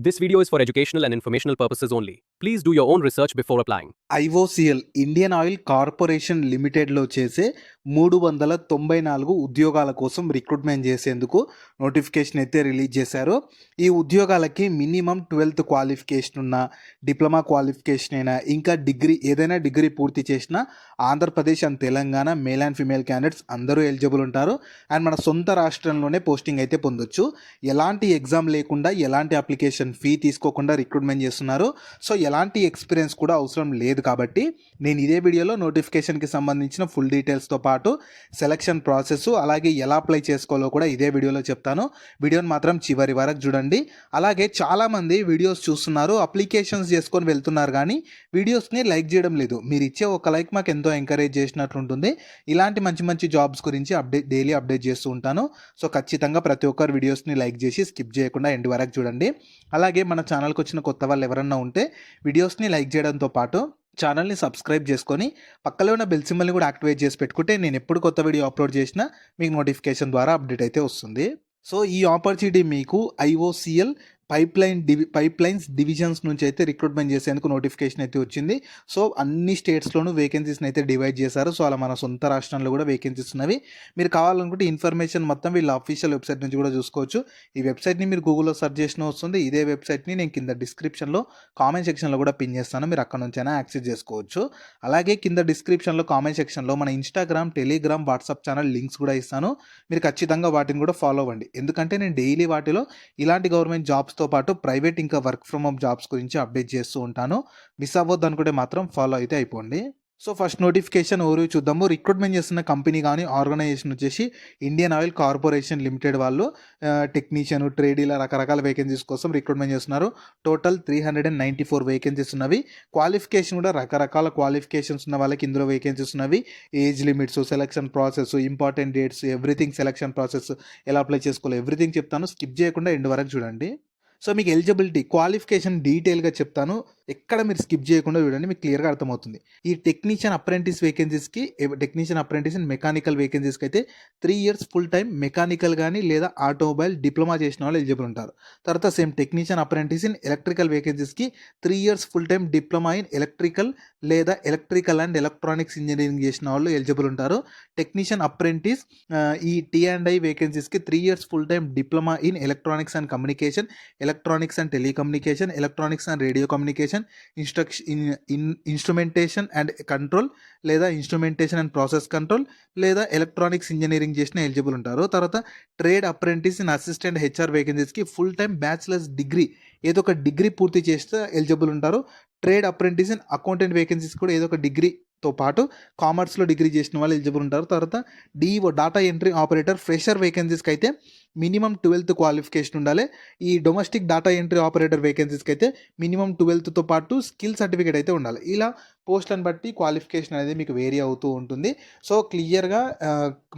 This video is for educational and informational purposes only. Please do your own research before applying. IOCL Indian oil corporation లిమిటెడ్లో చేసే 394 ఉద్యోగాల కోసం recruitment చేసేందుకు notification అయితే release చేశారు. ఈ ఉద్యోగాలకి మినిమం 12th క్వాలిఫికేషన్ ఉన్న, డిప్లొమా క్వాలిఫికేషన్ అయినా, ఇంకా ఏదైనా డిగ్రీ పూర్తి చేసిన Andhra Pradesh and Telangana male and female candidates అందరూ ఎలిజిబుల్ ఉంటారు. అండ్ మన సొంత రాష్ట్రంలోనే పోస్టింగ్ అయితే పొందొచ్చు. ఎలాంటి ఎగ్జామ్ లేకుండా, ఎలాంటి అప్లికేషన్ ఫీ తీసుకోకుండా రిక్రూట్మెంట్ చేస్తున్నారు. సో ఎలాంటి ఎక్స్పీరియన్స్ కూడా అవసరం లేదు కాబట్టి నేను ఇదే వీడియోలో నోటిఫికేషన్కి సంబంధించిన ఫుల్ డీటెయిల్స్తో పాటు సెలక్షన్ ప్రాసెస్, అలాగే ఎలా అప్లై చేసుకోవాలో కూడా ఇదే వీడియోలో చెప్తాను. వీడియోని మాత్రం చివరి వరకు చూడండి. అలాగే చాలామంది వీడియోస్ చూస్తున్నారు, అప్లికేషన్స్ చేసుకొని వెళ్తున్నారు, కానీ వీడియోస్ని లైక్ చేయడం లేదు. మీరు ఇచ్చే ఒక లైక్ మాకు ఎంతో ఎంకరేజ్ చేసినట్లు ఉంటుంది. ఇలాంటి మంచి మంచి జాబ్స్ గురించి డైలీ అప్డేట్ చేస్తూ ఉంటాను. సో ఖచ్చితంగా ప్రతి ఒక్కరు వీడియోస్ని లైక్ చేసి స్కిప్ చేయకుండా ఎండ్ వరకు చూడండి. అలాగే మన ఛానల్కి వచ్చిన కొత్త వాళ్ళు ఎవరన్నా ఉంటే వీడియోస్ని లైక్ చేయడంతో పాటు ఛానల్ని సబ్స్క్రైబ్ చేసుకొని పక్కలో ఉన్న బెల్ సింబల్ని కూడా యాక్టివేట్ చేసి పెట్టుకుంటే నేను ఎప్పుడు కొత్త వీడియో అప్లోడ్ చేసినా మీకు నోటిఫికేషన్ ద్వారా అప్డేట్ అయితే వస్తుంది. సో ఈ ఆపర్చునిటీ మీకు ఐఓసిఎల్ పైప్లైన్స్ డివిజన్స్ నుంచి అయితే రిక్రూట్మెంట్ చేసేందుకు నోటిఫికేషన్ అయితే వచ్చింది. సో అన్ని స్టేట్స్లోనూ వేకెన్సీస్ని అయితే డివైడ్ చేశారు. సో అలా మన సొంత రాష్ట్రంలో కూడా వేకెన్సీస్ ఉన్నవి. మీరు కావాలనుకుంటే ఇన్ఫర్మేషన్ మొత్తం వీళ్ళ అఫీషియల్ వెబ్సైట్ నుంచి కూడా చూసుకోవచ్చు. ఈ వెబ్సైట్ని మీరు గూగుల్లో సెర్చ్ చేసిన వస్తుంది. ఇదే వెబ్సైట్ని నేను కింద డిస్క్రిప్షన్లో కామెంట్ సెక్షన్లో కూడా పిన్ చేస్తాను, మీరు అక్కడ నుంచి అయినా యాక్సెస్ చేసుకోవచ్చు. అలాగే కింద డిస్క్రిప్షన్లో కామెంట్ సెక్షన్లో మన Instagram, Telegram, WhatsApp channel links కూడా ఇస్తాను. మీరు ఖచ్చితంగా వాటిని కూడా ఫాలో అవ్వండి. ఎందుకంటే నేను డైలీ వాటిలో ఇలాంటి గవర్నమెంట్ జాబ్స్తో పాటు ప్రైవేట్ ఇంకా వర్క్ ఫ్రమ్ హోమ్ జాబ్స్ గురించి అప్డేట్ చేస్తూ ఉంటాను. మిస్ అవ్వద్దు అనుకుంటే మాత్రం ఫాలో అయితే అయిపోండి. సో ఫస్ట్ నోటిఫికేషన్ ఓవర్ చూద్దాము. రిక్రూట్మెంట్ చేస్తున్న కంపెనీ కానీ ఆర్గనైజేషన్ వచ్చేసి ఇండియన్ ఆయిల్ కార్పొరేషన్ లిమిటెడ్ వాళ్ళు టెక్నీషియన్, ట్రేడ్, ఇలా రకరకాల వేకెన్సీస్ కోసం రిక్రూట్మెంట్ చేస్తున్నారు. టోటల్ 394 వేకెన్సీస్ ఉన్నవి. క్వాలిఫికేషన్ కూడా రకరకాల క్వాలిఫికేషన్స్ ఉన్న వాళ్ళకి ఇందులో వేకెన్సీస్ ఉన్నవి. Age limits, selection process, important dates, everything, selection process ఎలా అప్లై చేసుకోవాలి ఎవ్రీథింగ్ చెప్తాను. స్కిప్ చేయకుండా ఎండ్ వరకు చూడండి. సో మీకు ఎలిజిబిలిటీ, క్వాలిఫికేషన్ డీటెయిల్గా చెప్తాను. ఎక్కడ మీరు స్కిప్ చేయకుండా చూడండి, మీకు క్లియర్గా అర్థమవుతుంది. ఈ టెక్నీషియన్ అప్రెంటిస్ వేకెన్సీస్కి, టెక్నీషియన్ అప్రెంటిస్ అండ్ మెకానికల్ వేకెన్సీస్కి అయితే 3 years ఫుల్ టైం మెకానికల్ కానీ లేదా ఆటోమొబైల్ డిప్లొమా చేసిన వాళ్ళు ఎలిజిబుల్ ఉంటారు. తర్వాత same technician apprentice in electrical వేకెన్సీస్కి 3 years full time diploma in electrical లేదా ఎలక్ట్రికల్ అండ్ ఎలక్ట్రానిక్స్ ఇంజనీరింగ్ చేసిన వాళ్ళు ఎలిజిబుల్ ఉంటారు. టెక్నీషియన్ అప్రెంటిస్ ఈ T&I వేకెన్సీస్కి 3 years full time diploma in electronics and communication, electronics and telecommunication, electronics and radio communication, instrumentation and control లేదా instrumentation and process control లేదా electronics engineering చేసిన eligible ఉంటారు. తర్వాత trade apprentice in assistant HR వేకెన్సీస్కి full time bachelors degree, ఏదో ఒక degree పూర్తి చేస్తే ఎలిజిబుల్ ఉంటారు. Trade apprentice in accountant vacancies కూడా ఏదో ఒక డిగ్రీతో పాటు కామర్స్లో డిగ్రీ చేసిన వాళ్ళు ఎలిజిబుల్ ఉంటారు. తర్వాత DO, data entry operator fresher వేకెన్సీస్కి అయితే మినిమం 12th క్వాలిఫికేషన్ ఉండాలి. ఈ డొమెస్టిక్ డాటా ఎంట్రీ ఆపరేటర్ వేకెన్సీస్కి అయితే మినిమం 12th పాటు స్కిల్ సర్టిఫికేట్ అయితే ఉండాలి. ఇలా పోస్ట్లను బట్టి క్వాలిఫికేషన్ అనేది మీకు వేరీ అవుతూ ఉంటుంది. సో క్లియర్గా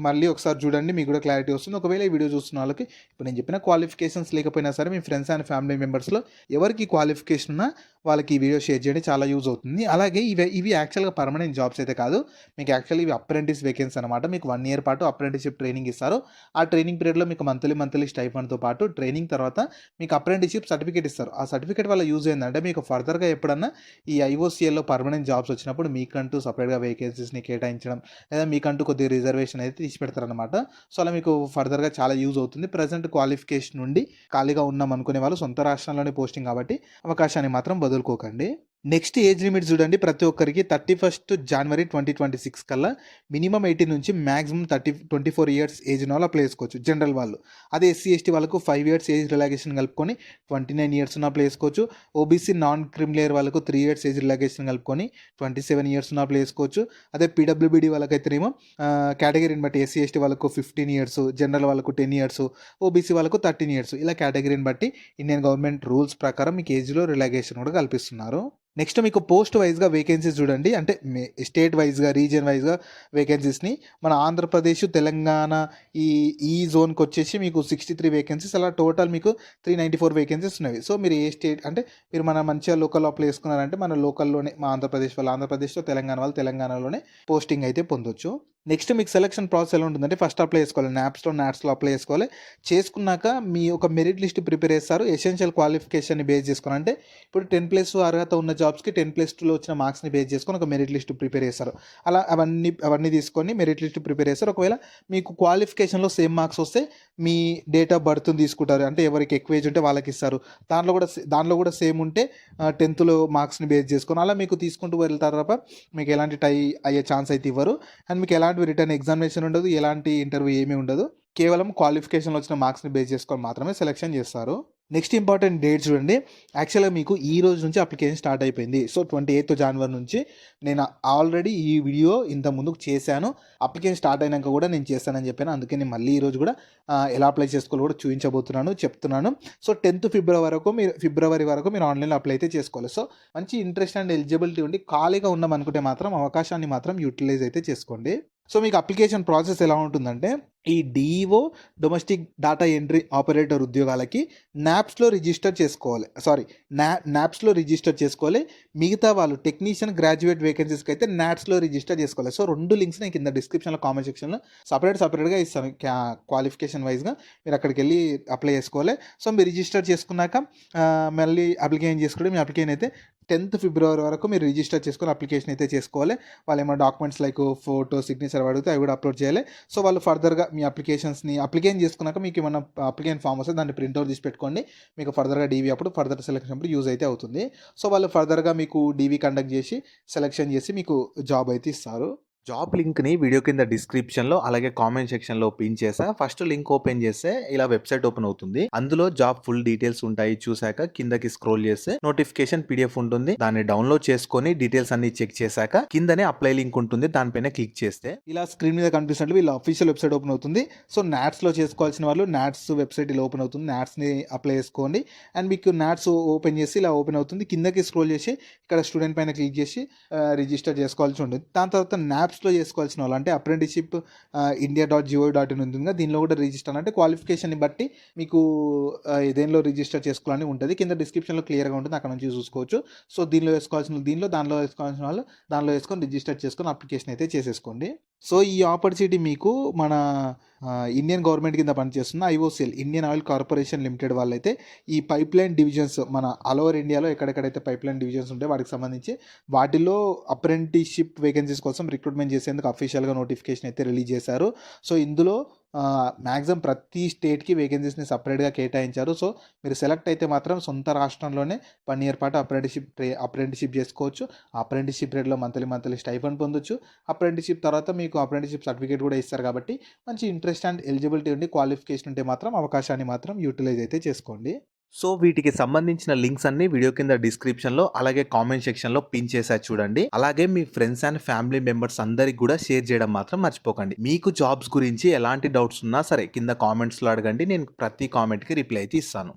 మళ్ళీ ఒకసారి చూడండి, మీకు కూడా క్లారిటీ వస్తుంది. ఒకవేళ ఈ వీడియో చూస్తున్న వాళ్ళకి ఇప్పుడు నేను చెప్పిన క్వాలిఫికేషన్స్ లేకపోయినా సరే మీ ఫ్రెండ్స్ అండ్ ఫ్యామిలీ మెంబర్స్లో ఎవరికి క్వాలిఫికేషన్ ఉన్నా వాళ్ళకి ఈ వీడియో షేర్ చేయండి, చాలా యూజ్ అవుతుంది. అలాగే ఇవి యాక్చువల్గా పర్మనెంట్ జాబ్స్ అయితే కాదు, మీకు యాక్చువల్లీ ఇవి అప్రెంటిస్ వేకెన్సీ అనమాట. మీకు 1 year పాటు అప్రెంటిస్షిప్ ట్రైనింగ్ ఇస్తారు. ఆ ట్రైనింగ్ పీరియడ్లో మీకు మంత్లీ స్టైఫండ్తో పాటు ట్రైనింగ్ తర్వాత మీకు అప్రెంటిస్షిప్ సర్టిఫికేట్ ఇస్తారు. ఆ సర్టిఫికేట్ వల్ల యూజ్ ఏంటంటే మీకు ఫర్దర్గా ఎప్పుడన్నా ఈ ఐఓసిఎల్లో పర్మనెంట్ జాబ్స్ వచ్చినప్పుడు మీకంటూ సపరేట్గా వేకెన్సీస్ని కేటాయించడం లేదా మీకంటూ కొద్దిగా రిజర్వేషన్ అయితే తీసి పెడతారనమాట. సో అలా మీకు ఫర్దర్గా చాలా యూజ్ అవుతుంది. ప్రజెంట్ క్వాలిఫికేషన్ నుండి ఖాళీగా ఉన్నాం అనుకునే వాళ్ళు సొంత రాష్ట్రంలోనే పోస్టింగ్ కాబట్టి అవకాశాన్ని మాత్రం వదులుకోకండి. నెక్స్ట్ ఏజ్ లిమిట్ చూడండి, ప్రతి ఒక్కరికి 31st January 2026 కల్లా మినిమం 18 నుంచి మ్యాక్సిమం 24 years ఏజ్ ఉన్న వాళ్ళు అప్లై చేసుకోవచ్చు జనరల్ వాళ్ళు. అదే SC/ST వాళ్ళకు 5 years ఏజ్ రిలాక్సేషన్ కలుపుకొని 29 years ఉన్న అప్లై చేసుకోవచ్చు. ఓబీసీ నాన్ క్రిమిలేయర్ వాళ్ళకు 3 years ఏజ్ రిలాక్సేషన్ కలుపుకొని 27 years ఉన్న అప్లై చేసుకోవచ్చు. అదే PWBD వాళ్ళకైతేనేమో కేటగిరీని బట్టి SC/ST వాళ్ళకు 15 years, జనరల్ వాళ్ళకు 10 years, ఓబీసీ వాళ్ళకు 13 years, ఇలా కేటగిరీని బట్టి ఇండియన్ గవర్నమెంట్ రూల్స్ ప్రకారం మీకు ఏజ్లో రిలాక్సేషన్ కూడా కల్పిస్తున్నారు. నెక్స్ట్ మీకు పోస్ట్ వైజ్గా వేకెన్సీస్ చూడండి, అంటే స్టేట్ వైజ్గా, రీజియన్ వైజ్గా వేకెన్సీస్ని మన ఆంధ్రప్రదేశ్, తెలంగాణ ఈ జోన్కి వచ్చేసి మీకు 63 వేకెన్సీస్, అలా టోటల్ మీకు 394 వేకెన్సీస్ ఉన్నవి. సో మీరు ఏ స్టేట్ అంటే మీరు మన మంచిగా లోకల్లో అప్లై చేసుకున్నారంటే మన లోకల్లోనే, మా ఆంధ్రప్రదేశ్ వాళ్ళు ఆంధ్రప్రదేశ్లో, తెలంగాణ వాళ్ళు తెలంగాణలోనే పోస్టింగ్ అయితే పొందొచ్చు. నెక్స్ట్ మీకు సెలక్షన్ ప్రాసెస్ ఎలా ఉంటుందంటే ఫస్ట్ అప్లై చేసుకోవాలి. నాప్స్‌లో, నాట్స్‌లో అప్లై చేసుకోవాలి. చేసుకున్నాక మీ ఒక మెరిట్ లిస్ట్ ప్రిపేర్ చేస్తారు. ఎసెన్షియల్ క్వాలిఫికేషన్‌ని బేస్ చేసుకొని అంటే ఇప్పుడు 10+ అర్హత ఉన్న జాబ్స్‌కి 10+2లో వచ్చిన మార్క్స్‌ని బేస్ చేసుకొని ఒక మెరిట్ లిస్ట్ ప్రిపేర్ చేస్తారు. అలా అవన్నీ తీసుకొని మెరిట్ లిస్ట్ ప్రిపేర్ చేస్తారు. ఒకవేళ మీకు క్వాలిఫికేషన్‌లో సేమ్ మార్క్స్ వస్తే మీ డేట్ ఆఫ్ బర్త్‌ని తీసుకుంటారు. అంటే ఎవరికి ఎక్కువ ఏజ్ ఉంటే వాళ్ళకి ఇస్తారు. దాంట్లో కూడా సేమ్ ఉంటే 10థ్‌లో మార్క్స్‌ని బేస్ చేసుకొని అలా మీకు తీసుకుంటూ వెళ్తారు తప్ప మీకు ఎలాంటి టై అయ్యే ఛాన్స్ అయితే ఇవ్వరు. అండ్ మీకు ఎలాంటి రిటర్న్ ఎగ్జామినేషన్ ఉండదు. ఎలాంటి ఇంటర్వ్యూ ఏమీ ఉండదు. కేవలం క్వాలిఫికేషన్‌లో వచ్చిన మార్క్స్‌ని బేస్ చేసుకొని మాత్రమే సెలక్షన్ చేస్తారు. నెక్స్ట్ ఇంపార్టెంట్ డేట్ చూడండి. యాక్చువల్‌గా మీకు ఈ రోజు నుంచి అప్లికేషన్ స్టార్ట్ అయిపోయింది. సో 28th జనవరి నుంచి నేను ఆల్రెడీ ఈ వీడియో ఇంతకు ముందుకు చేశాను. అప్లికేషన్ స్టార్ట్ అయినాక కూడా నేను చేస్తానని చెప్పాను. అందుకే నేను మళ్ళీ ఈరోజు కూడా ఎలా అప్లై చేసుకోవాలో కూడా చెప్తున్నాను. సో 10th ఫిబ్రవరి వరకు మీరు ఆన్లైన్‌లో అప్లై అయితే చేసుకోవాలి. సో మంచి ఇంట్రెస్ట్ అండ్ ఎలిజిబిలిటీ ఉండి ఖాళీగా ఉన్నామనుకుంటే మాత్రం అవకాశాన్ని మాత్రం యూటిలైజ్ అయితే చేసుకోండి. సో మీకు అప్లికేషన్ ప్రాసెస్ ఎలా ఉంటుందంటే ఈ DEO domestic data entry operator ఉద్యోగాలకి నాప్స్‌లో రిజిస్టర్ చేసుకోవాలి. మిగతా వాళ్ళు టెక్నీషియన్ గ్రాడ్యుయేట్ వేకెన్సీస్‌కి అయితే నాట్స్‌లో రిజిస్టర్ చేసుకోవాలి. సో 2 లింక్స్ నేను కింద డిస్క్రిప్షన్‌లో కామెంట్ సెక్షన్‌లో సపరేట్‌గా ఇస్తాను. క్వాలిఫికేషన్ వైస్‌గా మీరు అక్కడికి వెళ్ళి అప్లై చేసుకోవాలి. సో మీరు రిజిస్టర్ చేసుకున్నాక మళ్ళీ అప్లికేషన్ చేసుకోవడం. మీ అప్లికేషన్ అయితే 10th ఫిబ్రవరి వరకు మీరు రిజిస్టర్ చేసుకొని అప్లికేషన్ అయితే చేసుకోవాలి. వాళ్ళు ఏమైనా డాక్యుమెంట్స్ లైక్ ఫోటో, సిగ్నేచర్ అడిగితే అవి కూడా అప్లోడ్ చేయాలి. సో వాళ్ళు ఫర్దర్‌గా మీ అప్లికేషన్ చేసుకున్నాక మీకు ఏమన్నా అప్లికేషన్ ఫామ్ వస్తే దాన్ని ప్రింట్‌ఔట్ తీసి పెట్టుకోండి. మీకు ఫర్దర్‌గా డీవీ ఫర్దర్ సెలక్షన్ అప్పుడు యూజ్ అయితే అవుతుంది. సో వాళ్ళు ఫర్దర్‌గా మీకు డీవీ కండక్ట్ చేసి సెలక్షన్ చేసి మీకు జాబ్ అయితే ఇస్తారు. జాబ్ లింక్‌ని వీడియో కింద డిస్క్రిప్షన్‌లో అలాగే కామెంట్ సెక్షన్‌లో పిన్ చేశా. ఫస్ట్ లింక్ ఓపెన్ చేస్తే ఇలా వెబ్‌సైట్ ఓపెన్ అవుతుంది. అందులో జాబ్ ఫుల్ డీటెయిల్స్ ఉంటాయి. చూసాక కిందకి స్క్రోల్ చేస్తే నోటిఫికేషన్ పీడీఎఫ్ ఉంటుంది. దాన్ని డౌన్లోడ్ చేసుకొని డీటెయిల్స్ అన్ని చెక్ చేశాక కిందనే అప్లై లింక్ ఉంటుంది. దానిపైన క్లిక్ చేస్తే ఇలా స్క్రీన్ మీద కనిపిస్తున్నట్టు వీళ్ళ అఫీషియల్ వెబ్‌సైట్ ఓపెన్ అవుతుంది. సో నాట్స్‌లో చేసుకోవాల్సిన వాళ్ళు నాట్స్ వెబ్‌సైట్ ఇలా ఓపెన్ అవుతుంది. నాట్స్‌ని అప్లై చేసుకోండి. అండ్ మీకు నాట్స్ ఓపెన్ చేసి ఇలా ఓపెన్ అవుతుంది. కిందకి స్క్రోల్ చేసి ఇక్కడ స్టూడెంట్ పైన క్లిక్ చేసి రిజిస్టర్ చేసుకోవాల్సి ఉంటుంది. దాని తర్వాత నాప్స్‌లో చేసుకోవాల్సిన వాళ్ళు అంటే అప్రెంటిస్‌షిప్ india.gov.in ఉంటుంది కదా, దీనిలో కూడా రిజిస్టర్ అంటే క్వాలిఫికేషన్ని బట్టి మీకు దేనిలో రిజిస్టర్ చేసుకోవాలని ఉంటుంది. కింద డిస్క్రిప్షన్‌లో క్లియర్‌గా ఉంటుంది. అక్కడ నుంచి చూసుకోవచ్చు. సో దానిలో వేసుకోవాల్సిన వాళ్ళు దానిలో వేసుకొని రిజిస్టర్ చేసుకొని అప్లికేషన్ అయితే చేసేసుకోండి. సో ఈ ఆపర్చునిటీ మీకు మన ఇండియన్ గవర్నమెంట్ కింద పనిచేస్తున్న IOCL Indian oil corporation limited వాళ్ళైతే ఈ పైప్లైన్ డివిజన్స్ మన ఆల్ ఓవర్ ఇండియాలో ఎక్కడెక్కడైతే పైప్లైన్ డివిజన్స్ ఉంటాయో వాటికి సంబంధించి వాటిలో అప్రెంటిస్‌షిప్ వేకెన్సీస్ కోసం రిక్రూట్మెంట్ చేసేందుకు అఫీషియల్‌గా నోటిఫికేషన్ అయితే రిలీజ్ చేశారు. సో ఇందులో మ్యాక్సిమం ప్రతి స్టేట్‌కి వేకెన్సీస్‌ని సెపరేట్‌గా కేటాయించారు. సో మీరు సెలెక్ట్ అయితే మాత్రం సొంత రాష్ట్రంలోనే 1 ఇయర్ పాటు అప్రెంటిస్‌షిప్ చేసుకోవచ్చు. ఆ అప్రెంటిస్‌షిప్ రేట్‌లో మంత్లీ స్టైఫండ్ పొందొచ్చు. అప్రెంటిస్‌షిప్ తర్వాత మీకు అప్రెంటిస్‌షిప్ సర్టిఫికేట్ కూడా ఇస్తారు కాబట్టి మంచి ఇంట్రెస్ట్ అండ్ ఎలిజిబిలిటీ ఉండి క్వాలిఫికేషన్ ఉంటే మాత్రం అవకాశాన్ని మాత్రం యూటిలైజ్ అయితే చేసుకోండి. సో వీటికి సంబంధించిన లింక్స్ అన్ని వీడియో కింద డిస్క్రిప్షన్‌లో అలాగే కామెంట్ సెక్షన్‌లో పిన్ చేశా చూడండి. అలాగే మీ ఫ్రెండ్స్ అండ్ ఫ్యామిలీ మెంబర్స్ అందరికి కూడా షేర్ చేయడం మాత్రం మర్చిపోకండి. మీకు జాబ్స్ గురించి ఎలాంటి డౌట్స్ ఉన్నా సరే కింద కామెంట్స్‌లో అడగండి. నేను ప్రతి కామెంట్‌కి రిప్లై అయితే ఇస్తాను.